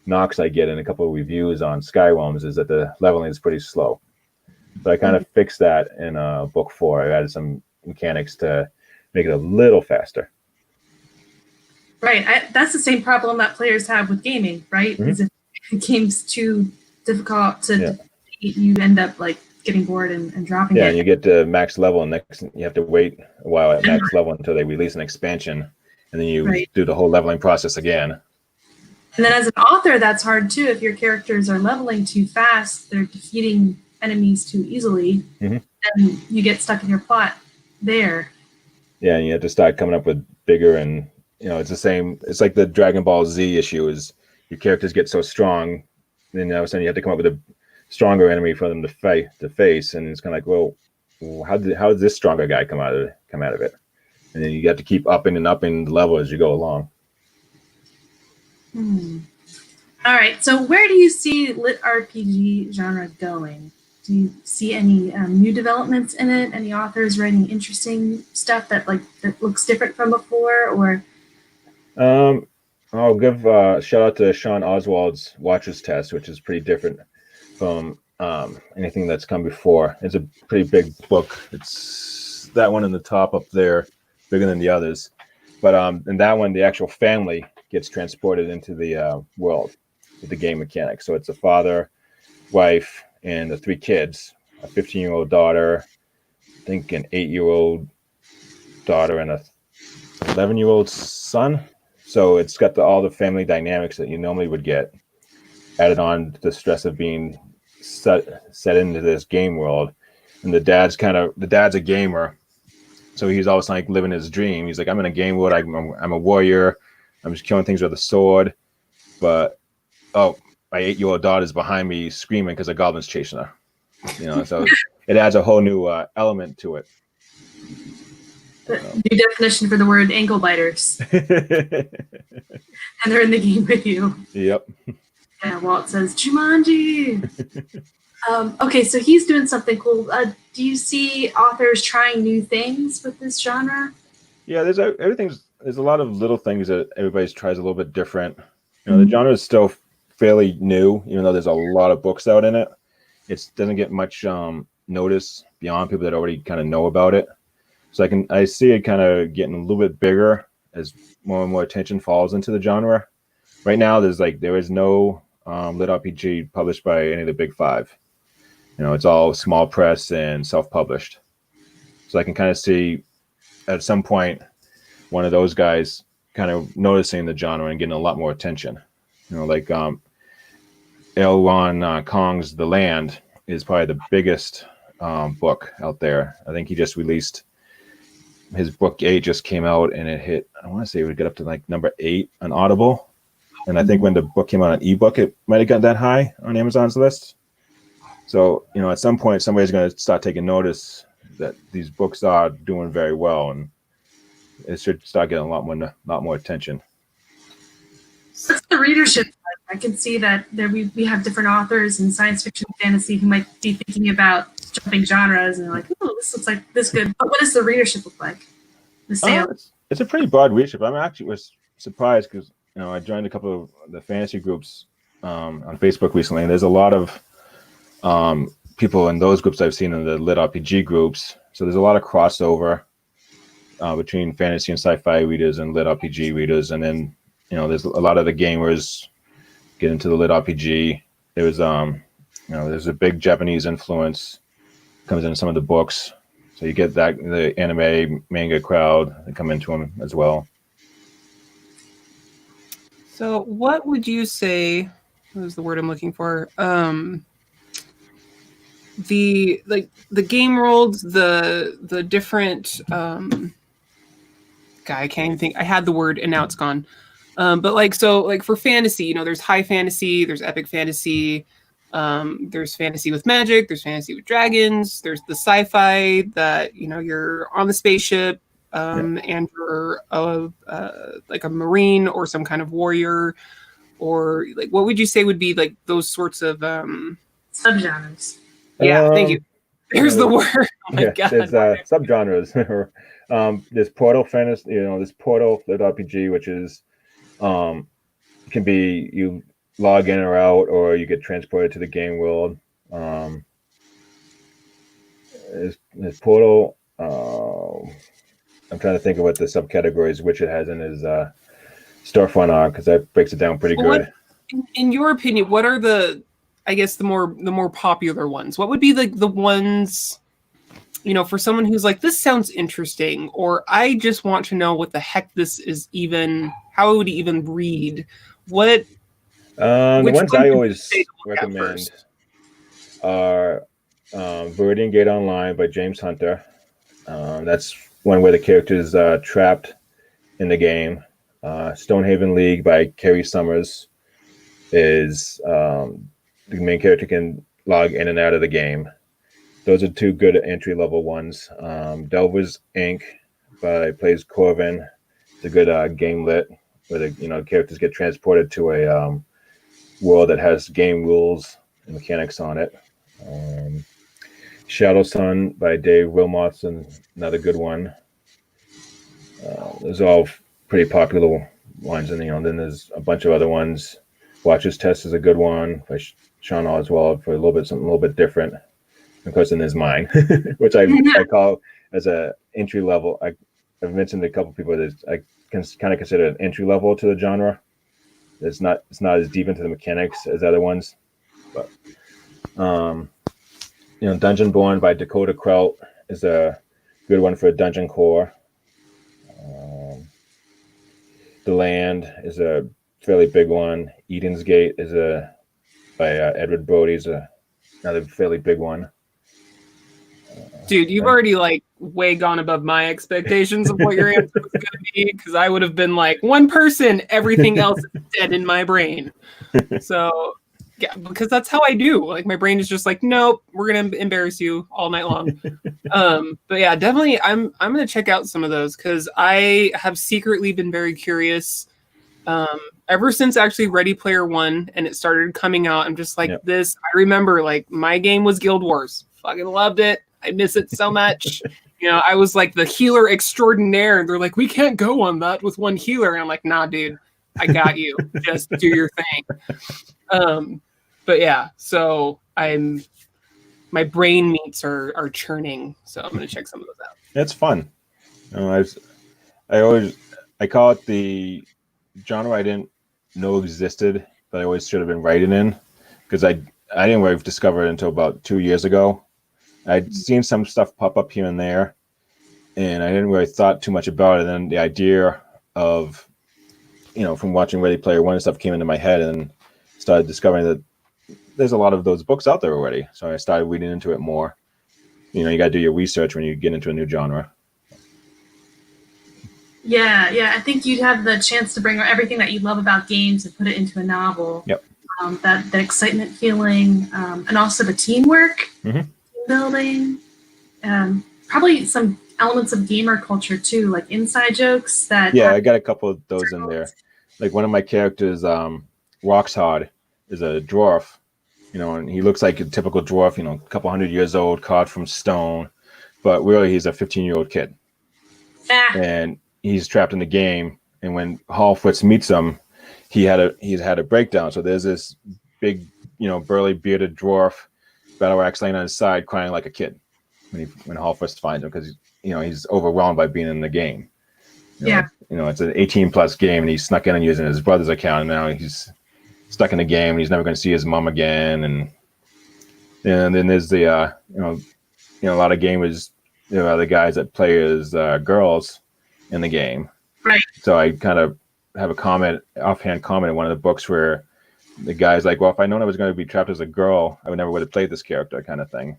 knocks I get in a couple of reviews on Skyrealms is that the leveling is pretty slow. So I kind of fixed that in book 4. I added some mechanics to make it a little faster. Right. That's the same problem that players have with gaming, right? Because if the game's too difficult to defeat, you end up getting bored and dropping it. Yeah, and you get to max level, and next you have to wait a while at max level until they release an expansion, and then you do the whole leveling process again. And then as an author, that's hard too. If your characters are leveling too fast, they're defeating enemies too easily, and you get stuck in your plot there. Yeah, and you have to start coming up with bigger, and it's the same. It's like the Dragon Ball Z issue is your characters get so strong, then all of a sudden you have to come up with a stronger enemy for them to face, and it's kind of like, well, how did this stronger guy come out of it? And then you have to keep upping the level as you go along. All right, so where do you see LitRPG genre going? Do you see any new developments in it? Any authors writing interesting stuff that looks different from before? Or I'll give a shout out to Sean Oswald's Watcher's Test, which is pretty different from anything that's come before. It's a pretty big book. It's that one in the top up there, bigger than the others. But in that one, the actual family gets transported into the world with the game mechanics. So it's a father, wife, and the 3 kids, a 15-year-old daughter, I think an 8-year-old daughter, and a 11-year-old son. So it's got all the family dynamics that you normally would get added on to the stress of being set into this game world. And the dad's a gamer, so he's always living his dream. He's like, I'm in a game world. I'm a warrior. I'm just killing things with a sword. But my 8-year-old daughter's behind me screaming because a goblin's chasing her. So it adds a whole new element to it. New definition for the word ankle biters. And they're in the game with you. Yep. Yeah, Walt says, Jumanji. Okay, so he's doing something cool. Do you see authors trying new things with this genre? Yeah, there's a lot of little things that everybody tries a little bit different. The genre is still fairly new, even though there's a lot of books out in it. It doesn't get much notice beyond people that already kind of know about it. So I see it kind of getting a little bit bigger as more and more attention falls into the genre. Right now, there is no lit RPG published by any of the big five. It's all small press and self-published. So I can kind of see at some point one of those guys kind of noticing the genre and getting a lot more attention. Like L. Kong's The Land is probably the biggest book out there. I think he just released his book 8 just came out and it hit, I want to say it would get up to like number 8 on Audible. And I think when the book came out on ebook, it might have got that high on Amazon's list. So, at some point, somebody's going to start taking notice that these books are doing very well, and it should start getting a lot more attention. What's the readership like? I can see that we have different authors in science fiction and fantasy who might be thinking about jumping genres and they're like, oh, this looks like this good. But what does the readership look like? The sales? It's a pretty broad readership. Was surprised because I joined a couple of the fantasy groups on Facebook recently, and there's a lot of people in those groups I've seen in the lit RPG groups. So there's a lot of crossover between fantasy and sci-fi readers and lit RPG readers, and then there's a lot of the gamers get into the lit RPG. There's a big Japanese influence comes into some of the books, so you get that the anime manga crowd that come into them as well. So what would you say? What is the word I'm looking for? The game world, the different I can't even think. I had the word and now it's gone. But for fantasy, there's high fantasy, there's epic fantasy, there's fantasy with magic, there's fantasy with dragons, there's the sci-fi that you're on the spaceship and you're like a marine or some kind of warrior, or like what would you say would be like those sorts of subgenres? Yeah, thank you. There's the word. Oh my God. There's subgenres. There's portal fantasy. This portal lit RPG, which is can be you log in or out, or you get transported to the game world. There's portal. I'm trying to think of what the subcategories which it has in his storefront are, because that breaks it down pretty good. In your opinion, what are the more popular ones? What would be like the ones, for someone who's like, this sounds interesting, or I just want to know what the heck this is even, how I would even read? What? The ones I always recommend are Viridian Gate Online by James Hunter. That's one where the characters are trapped in the game. Stonehaven League by Kerry Summers is the main character can log in and out of the game. Those are two good entry-level ones. Delvers Inc. plays Corvin. It's a good game lit where the characters get transported to a world that has game rules and mechanics on it. Shadow Sun by Dave Wilmotson, another good one. Those are all pretty popular ones, and then there's a bunch of other ones. Watcher's Test is a good one by Sean Oswald for something a little bit different. Of course, then there's mine, which I call as a entry level. I've mentioned to a couple people that I can kind of consider an entry level to the genre. It's not as deep into the mechanics as other ones, but Dungeon Born by Dakota Kraut is a good one for a dungeon core. The Land is a fairly big one. Eden's Gate is by Edward Brody is another fairly big one. Dude, you've already like way gone above my expectations of what your answer was going to be, because I would have been like, one person, everything else is dead in my brain. So, yeah, because that's how I do. Like, my brain is just like, nope, we're going to embarrass you all night long. But yeah, definitely, I'm going to check out some of those, because I have secretly been very curious Ever since actually Ready Player One and it started coming out, I'm just like this. I remember like my game was Guild Wars. Fucking loved it. I miss it so much. I was like the healer extraordinaire, and they're like, we can't go on that with one healer. And I'm like, nah, dude, I got you. Just do your thing. But yeah, so my brain meats are churning, so I'm gonna check some of those out. It's fun. I call it the genre I didn't know existed, but I always should have been writing in, because I didn't really discover it until about 2 years ago. I'd seen some stuff pop up here and there, and I didn't really thought too much about it. And then the idea of, from watching Ready Player One and stuff came into my head, and started discovering that there's a lot of those books out there already. So I started reading into it more. You got to do your research when you get into a new genre. Yeah. I think you'd have the chance to bring everything that you love about games and put it into a novel. Yep. That excitement feeling, and also the teamwork, team building, probably some elements of gamer culture too, like inside jokes that. Yeah, I got a couple of those in there. Like one of my characters, Roxhard, is a dwarf, and he looks like a typical dwarf, a couple 100 years old, carved from stone, but really he's a 15-year-old kid. And he's trapped in the game, and when Hallfritz meets him, he's had a breakdown. So there's this big, burly bearded dwarf, battle axe laying on his side, crying like a kid when Hallfritz finds him, because he's overwhelmed by being in the game. It's an 18+ game, and he snuck in and using his brother's account, and now he's stuck in the game, and he's never going to see his mom again. And then there's the a lot of gamers, the guys that play as girls in the game. Right. So I kind of have offhand comment in one of the books where the guy's like, well, if I'd known I was going to be trapped as a girl, I would never would have played this character, kind of thing.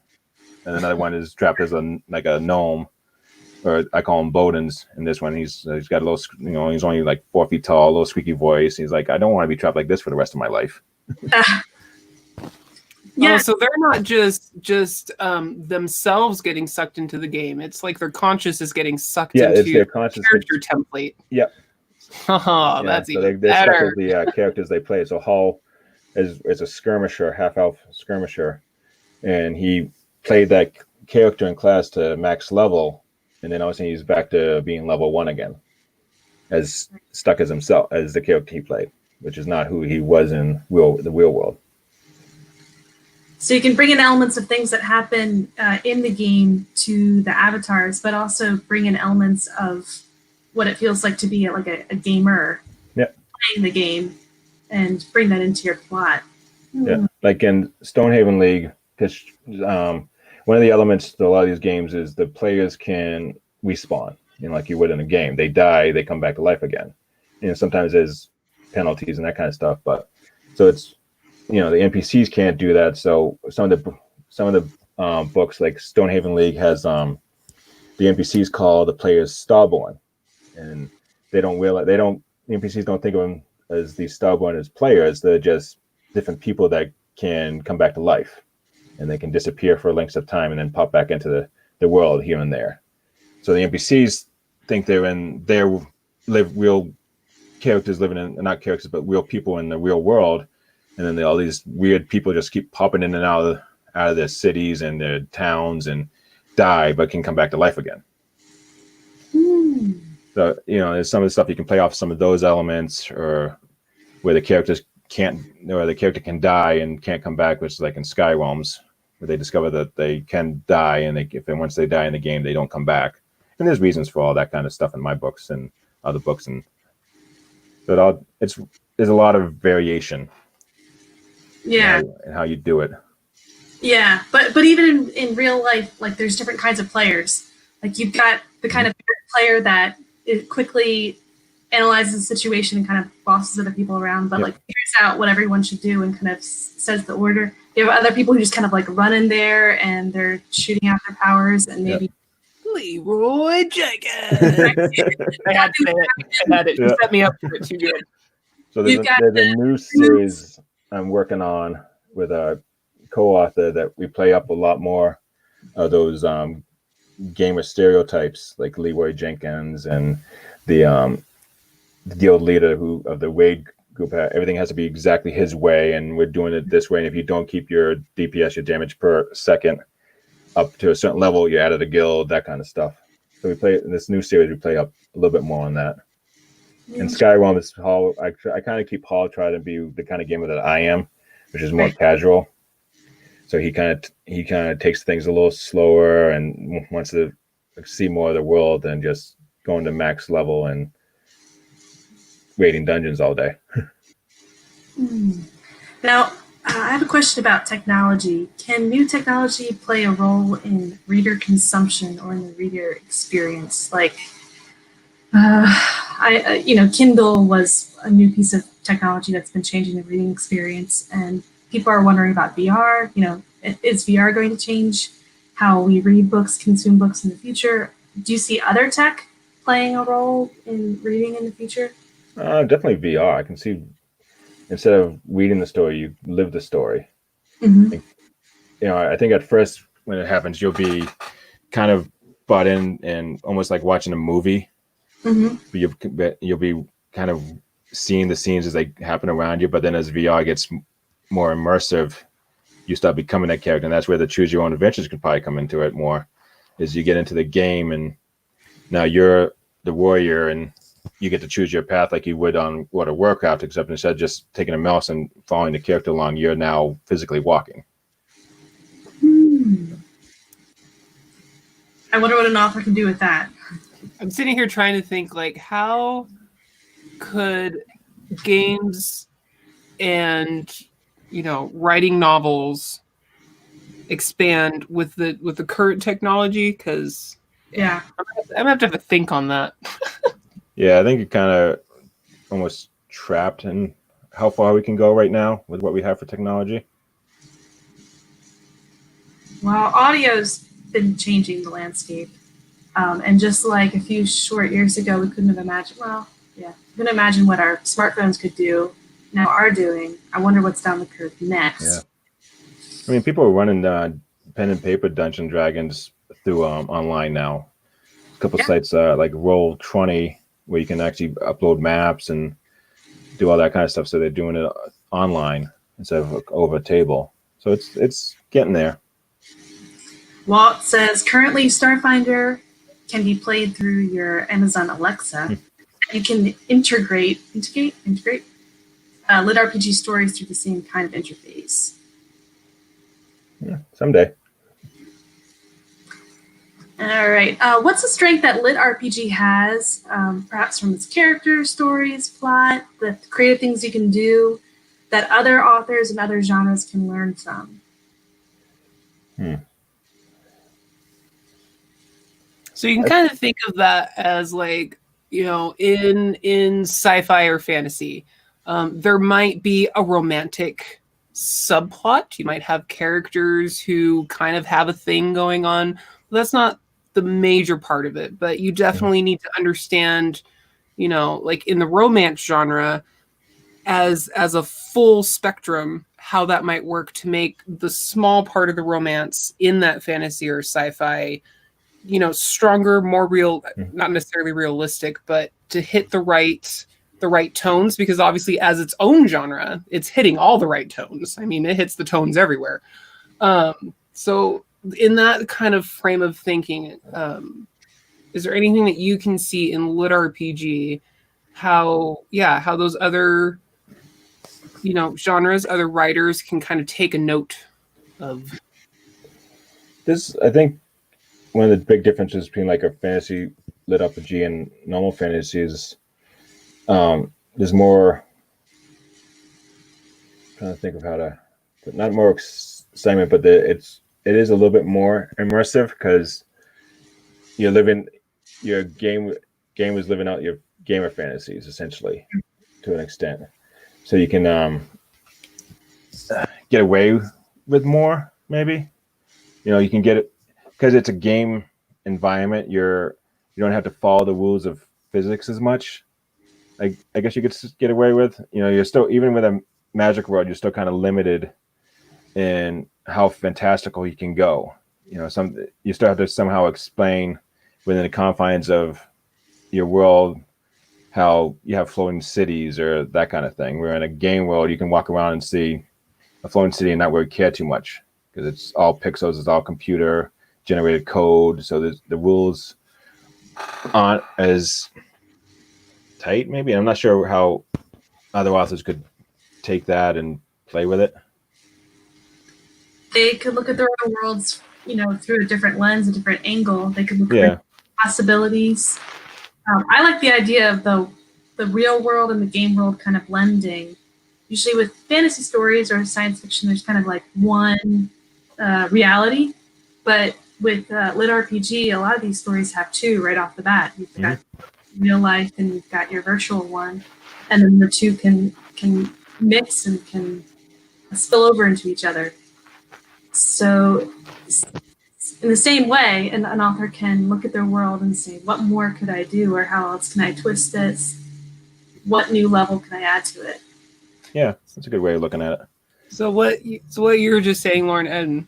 And another one is trapped as a gnome, or I call him Bodens. In this one, he's got a little, he's only like 4 feet tall, a little squeaky voice. He's like, I don't want to be trapped like this for the rest of my life. Yeah. Oh, so they're not just themselves getting sucked into the game. It's like their conscious is getting sucked into it's their conscious character template. Yep. Oh, that's so even they're better. stuck with the characters they play. So Hall is a skirmisher, half-elf skirmisher, and he played that character in class to max level, and then all of a sudden he's back to being level 1 again, as stuck as himself as the character he played, which is not who he was in the real world. So you can bring in elements of things that happen in the game to the avatars, but also bring in elements of what it feels like to be a gamer playing the game, and bring that into your plot. Yeah, like in Stonehaven League, one of the elements to a lot of these games is the players can respawn, like you would in a game. They die, they come back to life again. Sometimes there's penalties and that kind of stuff, but so it's the NPCs can't do that. So some of the books, like Stonehaven League, has the NPCs call the players Starborn, and the NPCs don't think of them as these Starborn as players. They're just different people that can come back to life, and they can disappear for lengths of time and then pop back into the world here and there. So the NPCs think they're in real characters living in, not characters, but real people in the real world. And then all these weird people just keep popping in and out of their cities and their towns and die, but can come back to life again. So, there's some of the stuff you can play off some of those elements, or where the character can die and can't come back, which is like in Sky Realms, where they discover that they can die, and once they die in the game, they don't come back. And there's reasons for all that kind of stuff in my books and other books, and so there's a lot of variation. Yeah. And how you do it. Yeah, but even in real life, like there's different kinds of players. Like you've got the kind of player that it quickly analyzes the situation and kind of bosses other people around, but like figures out what everyone should do and kind of says the order. You have other people who just kind of like run in there and they're shooting out their powers, and maybe Leroy Jenkins. I had to say it. I had it. You set me up for it too good. So there's a new series I'm working on with a co-author that we play up a lot more of those gamer stereotypes, like Leroy Jenkins and the guild leader of the Wade group. Everything has to be exactly his way, and we're doing it this way. And if you don't keep your DPS, your damage per second, up to a certain level, you're out of the guild. That kind of stuff. So we play in this new series. We play up a little bit more on that. And Skyrim is Hall. I kind of keep Hall try to be the kind of gamer that I am, which is more casual. So he kind of takes things a little slower and wants to see more of the world than just going to max level and raiding dungeons all day. Now, I have a question about technology. Can new technology play a role in reader consumption or in the reader experience? Like, Kindle was a new piece of technology that's been changing the reading experience, and people are wondering about VR. Is VR going to change how we read books, consume books in the future? Do you see other tech playing a role in reading in the future? Definitely VR. I can see, instead of reading the story, you live the story. Mm-hmm. I think at first when it happens, you'll be kind of bought in and almost like watching a movie. Mm-hmm. But you'll be kind of seeing the scenes as they happen around you. But then as VR gets more immersive, you start becoming that character, and that's where the choose your own adventures could probably come into it more. Is you get into the game, and now you're the warrior, and you get to choose your path like you would on World of Warcraft, except instead of just taking a mouse and following the character along, you're now physically walking. I wonder what an author can do with that. I'm sitting here trying to think, like, how could games and writing novels expand with the current technology? Because I'm gonna have to have a think on that. Yeah, I think you're kind of almost trapped in how far we can go right now with what we have for technology. Well, audio's been changing the landscape. And just like a few short years ago, we couldn't have imagined, couldn't imagine what our smartphones could do, now are doing. I wonder what's down the curve next. Yeah. I mean, people are running pen and paper Dungeons and Dragons through online now. A couple sites like Roll20, where you can actually upload maps and do all that kind of stuff. So they're doing it online instead of over a table. So it's getting there. Walt says, currently Starfinder can be played through your Amazon Alexa. You can integrate LitRPG stories through the same kind of interface. Yeah, someday. All right. What's the strength that LitRPG has, perhaps from its characters, stories, plot, the creative things you can do that other authors and other genres can learn from? So you can kind of think of that as like, in sci-fi or fantasy, there might be a romantic subplot. You might have characters who kind of have a thing going on. That's not the major part of it, but you definitely need to understand, like in the romance genre, as a full spectrum, how that might work to make the small part of the romance in that fantasy or sci-fi stronger, more real, not necessarily realistic, but to hit the right tones, because obviously as its own genre, it's hitting all the right tones. I mean, it hits the tones everywhere. So in that kind of frame of thinking, is there anything that you can see in LitRPG, how those other, genres, other writers can kind of take a note of? This, I think, one of the big differences between like a fantasy lit RPG and normal fantasy is there's more, I'm trying to think of how to, but not more excitement, but it is a little bit more immersive, because you're living your game is living out your gamer fantasies essentially to an extent, so you can get away with more, maybe. You can get it because it's a game environment. You don't have to follow the rules of physics as much. I guess you could get away with. You're still, even with a magic world, you're still kind of limited in how fantastical you can go. You still have to somehow explain within the confines of your world how you have floating cities or that kind of thing. Where in a game world, you can walk around and see a floating city and not really care too much because it's all pixels, it's all computer generated code. So the rules aren't as tight, maybe. I'm not sure how other authors could take that and play with it. They could look at their own worlds, through a different lens, a different angle. They could look at possibilities. I like the idea of the real world and the game world kind of blending. Usually with fantasy stories or science fiction, there's kind of like one reality. But with LitRPG, a lot of these stories have two right off the bat. You've got real life and you've got your virtual one. And then the two can mix and can spill over into each other. So in the same way, an author can look at their world and say, what more could I do, or how else can I twist this? What new level can I add to it? Yeah, that's a good way of looking at it. So what you were just saying, Lauren, and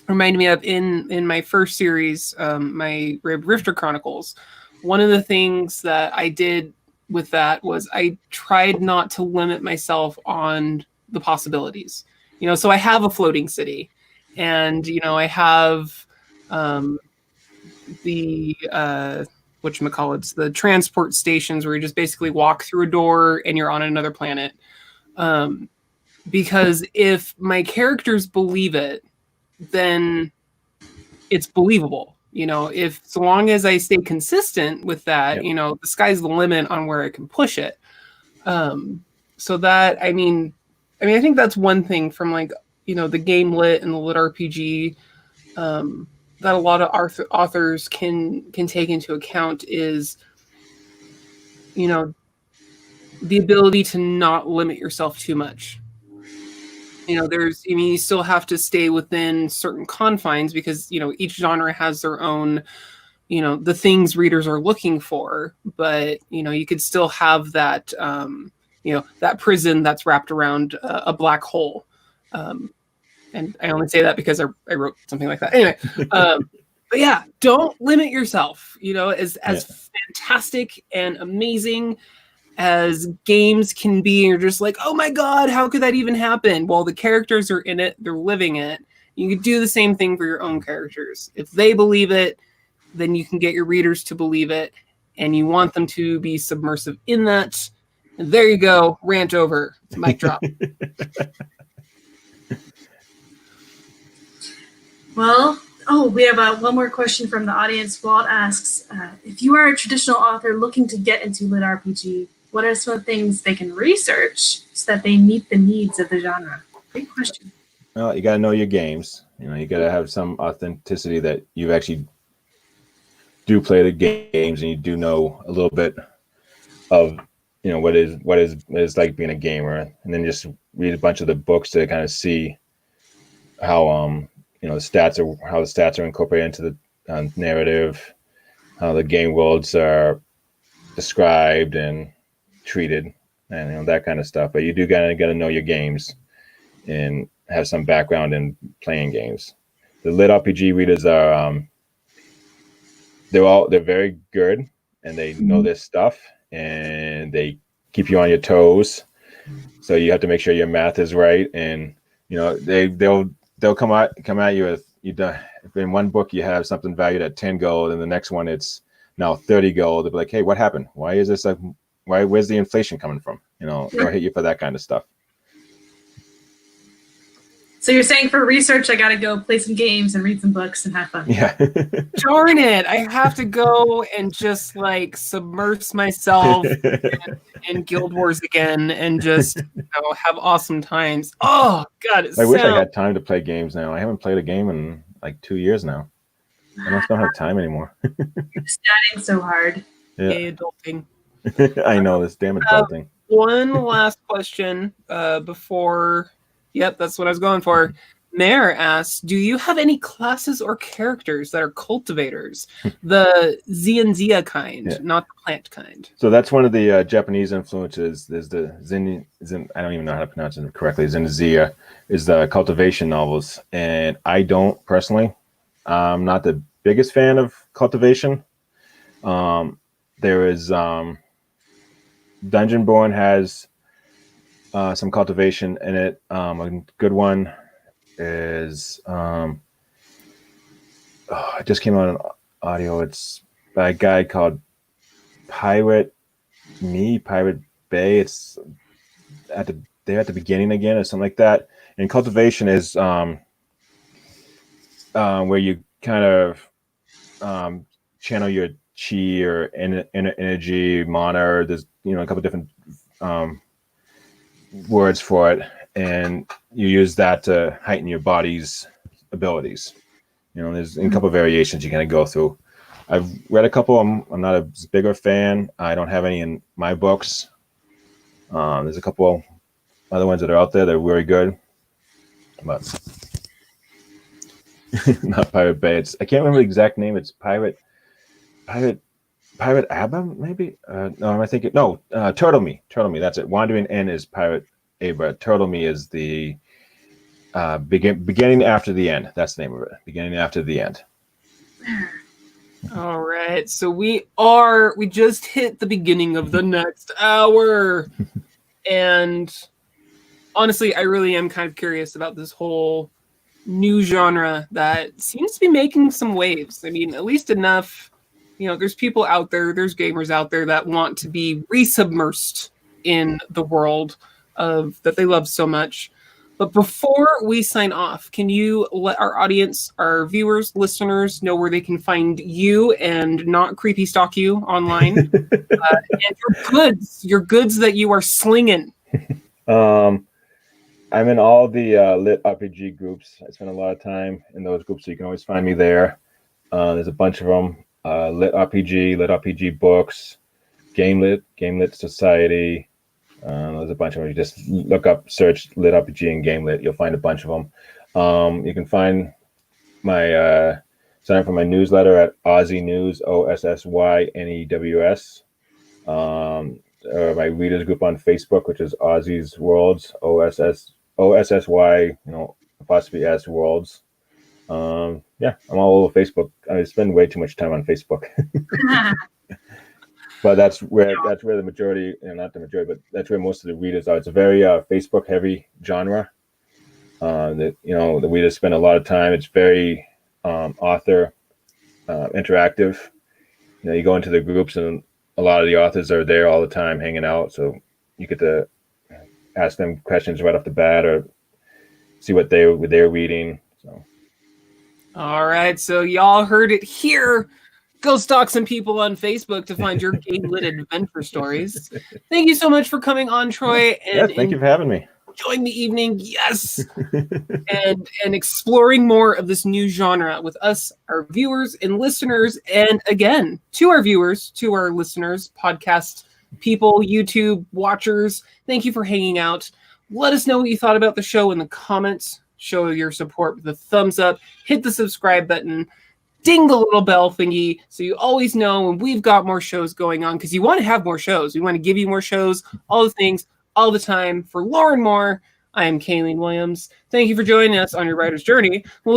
reminded me of in my first series, my Rifter Chronicles. One of the things that I did with that was I tried not to limit myself on the possibilities. So I have a floating city, and I have the whatchamacallits, the transport stations where you just basically walk through a door and you're on another planet. Because if my characters believe it, then it's believable. So long as I stay consistent with that, the sky's the limit on where I can push it. So that, I think that's one thing from the game lit and the lit RPG that a lot of authors can take into account is, the ability to not limit yourself too much. You still have to stay within certain confines because, each genre has their own, the things readers are looking for, but, you could still have that, that prison that's wrapped around a black hole. And I only say that because I wrote something like that. Anyway, but yeah, don't limit yourself, as fantastic and amazing as games can be. You're just like, oh my God, how could that even happen? Well, the characters are in it. They're living it. You could do the same thing for your own characters. If they believe it, then you can get your readers to believe it, and you want them to be submersive in that. And there you go. Rant over. Mic drop. Well, we have one more question from the audience. Walt asks, if you are a traditional author looking to get into lit RPG, what are some things they can research so that they meet the needs of the genre? Great question. Well, you got to know your games. You got to have some authenticity that you actually do play the games and you do know a little bit of, what is like being a gamer, and then just read a bunch of the books to kind of see how the stats are incorporated into the narrative, how the game worlds are described and treated, and that kind of stuff. But you do gotta know your games and have some background in playing games. The lit RPG readers are they're very good and they know their stuff and they keep you on your toes. So you have to make sure your math is right, and they'll come at you with if in one book you have something valued at 10 gold and the next one it's now 30 gold. They'll be like, hey, what happened? Why is this where's the inflation coming from? They'll hit you for that kind of stuff. So you're saying for research, I got to go play some games and read some books and have fun. Yeah. Darn it. I have to go and just submerge myself in Guild Wars again and just have awesome times. Oh, God. I wish I had time to play games now. I haven't played a game in 2 years now. I just don't have time anymore. You're studying so hard. Yeah. Hey, adulting. I know, this damn adulting. One last question before... Yep, that's what I was going for. Mayor asks, do you have any classes or characters that are cultivators? The Zia kind, not the plant kind. So that's one of the Japanese influences. There's the I don't even know how to pronounce it correctly. Zia is the cultivation novels. And I don't personally, I'm not the biggest fan of cultivation. There is Dungeonborn has some cultivation in it. A good one is it just came out on audio. It's by a guy called Pirate Bay. It's they're at the beginning again or something like that. And cultivation is where you kind of channel your chi or energy, mana. There's a couple different words for it, and you use that to heighten your body's abilities. There's a couple of variations you kind of go through. I've read a couple. I'm not a bigger fan. I don't have any in my books. There's a couple other ones that are out there that are really good, but not Pirate Bay. I can't remember the exact name. It's Pirate Abba, maybe? No, am I thinking? No, Turtle Me. That's it. Wandering Inn is Pirate Abba. Turtle Me is the beginning after the end. That's the name of it. Beginning after the end. All right. So we just hit the beginning of the next hour. And honestly, I really am kind of curious about this whole new genre that seems to be making some waves. I mean, at least enough. There's people out there, there's gamers out there that want to be resubmersed in the world that they love so much. But before we sign off, can you let our audience, our viewers, listeners know where they can find you and not creepy stalk you online? And your goods that you are slinging. I'm in all the LitRPG groups. I spend a lot of time in those groups, so you can always find me there. There's a bunch of them. LitRPG books, Game Lit Society. There's a bunch of them. You just search LitRPG and Game Lit. You'll find a bunch of them. You can find my sign up for my newsletter at Aussie News, OSSYNEWS. Or my readers group on Facebook, which is Aussie's Worlds, OSSY, apostrophe S Worlds. Yeah, I'm all over Facebook. I spend way too much time on Facebook. But that's where the majority, not the majority, but that's where most of the readers are. It's a very Facebook heavy genre. The readers spend a lot of time. It's very author interactive. You go into the groups and a lot of the authors are there all the time hanging out. So you get to ask them questions right off the bat or see what they're reading. So. All right, so y'all heard it here. Go stalk some people on Facebook to find your game-lit adventure stories. Thank you so much for coming on, Troy. And thank you for having me. Enjoying the evening, yes. and exploring more of this new genre with us, our viewers and listeners. And again, to our viewers, to our listeners, podcast people, YouTube watchers, thank you for hanging out. Let us know what you thought about the show in the comments. Show your support with a thumbs up, hit the subscribe button, ding the little bell thingy so you always know when we've got more shows going on, because you want to have more shows. We want to give you more shows, all the things, all the time. For Lauren Moore, I am Kayleen Williams. Thank you for joining us on your writer's journey. We'll